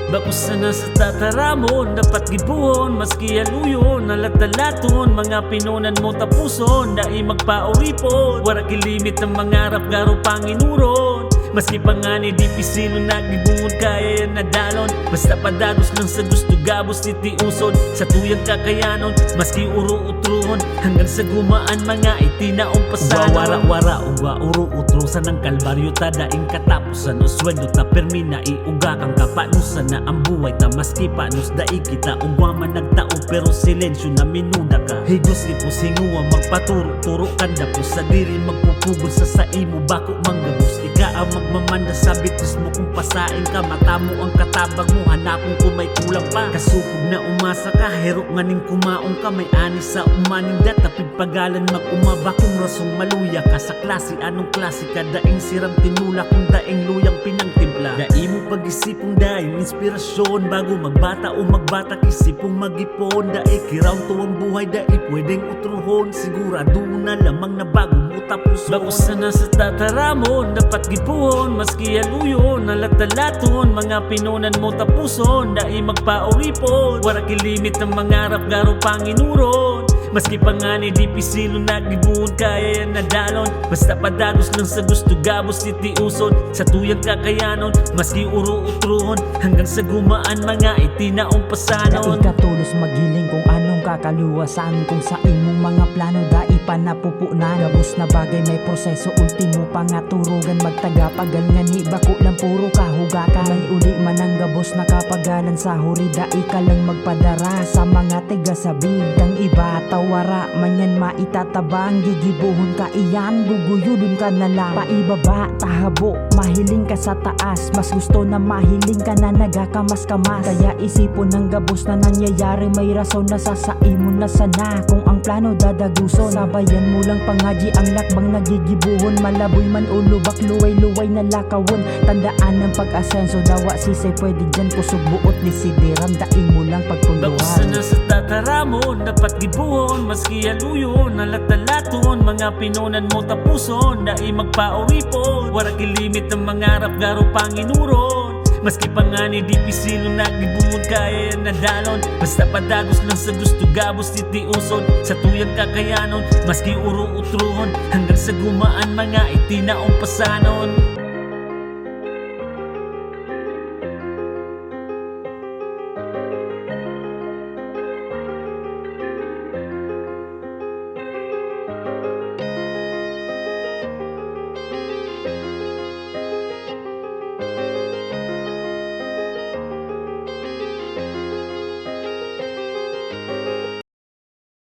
Bakusa na sa tataramon, dapat gibuhon, maski aluyon, nalatalaton, mga pinunan mo tapuson, dai magpauripon, wala kilimit ang mangarap, garo panginuron. Maski pangani di pisino nagbibungod kaya yan nadalon, basta padagos lang sa gusto gabos titiuson, sa tuyang kakayanon, maski uro-utruhon, hanggang sa gumaan mga itinaong pasanon. Wara-wara uwa uro utrusan ng kalbaryo, tadaing katapusan o sweldo ta permi na iuga kang kapanusan na ang buhay ta maski panus dai kita ugwa man nagtao pero silensyo na minuda ka. Higos ipos hinguwa magpaturo-turo kanda po sa diri magpupugol sa imo bako manggabos ika ang magmamanda sa bitis mo kung pasain ka, mata mo ang katabag mo, hanapon kung may kulang pa. Kasupog na umasa ka, hero nganing kumaong ka, may anis sa umaning data, pagpagalan mag-umaba kung rasong maluya ka sa klase, anong klase ka, daing siram tinula kung daing luyang pinangtimpla. Dai mo pag-isipong daing inspirasyon, bago magbata o magbatak isipong mag-ipon, dai kiraw to ang buhay, dai pwedeng utruhon, sigurado na lamang na bago mo tapos. Bakusa na sa tataramon, dapat gipuhon, maski aluyon, nalatalaton, mga pinunan mo tapuson, dai magpauripon, wala kilimit ang mangarap, garo panginuron. Maski pangani di pisilo nagdibuhon kaya yan nadalon, basta padagos lang sa gusto gabos titiuson, sa tuyang kakayanon, maski uro-utruhon, hanggang sa gumaan mga itinaong pasanon. Dai katulos maghiling kung anong kakaluwasan, kung sa imong mga plano dai pa napupunan. Gabos na bagay may proseso, ultimo pangaturugan, magtagapagal nga ni bako lang puro kahugakan. May uli man ang gabos na kapagalan sa huri, dai ka lang magpadara sa mga tigasabig kang iba tawara, manyan maitatabang gigibuhon ka iyan, guguyudon ka na lang paibaba, tahabo, mahiling ka sa taas, mas gusto na mahiling ka na nagakamas-kamas. Kaya isipon ng gabos na nangyayari, may rason na sasaimon na sana kung ang plano dadaguson. Sabayan mo lang pangaji ang lakbang nagigibuhon, malaboy man o lubak, luway-luway na lakawon. Tandaan ng pag-asenso, dawa sisay pwede dyan, kusog buot disidiran, daing mo lang pagpunduhan. Bakusa na sa tataramon, dapat gibuhon, maski aluyon, nalatalaton, mga pinunan mo tapuson, dai magpauripon, wala kilimit ang mangarap, garo panginuron. Maski pangani di pisilo nagbibungod kaya yan nadalon, basta padagos lang sa gusto gabos titiuson, sa tuyang kakayanon, maski uro-utruhon, hanggang sa gumaan mga itinaong pasanon.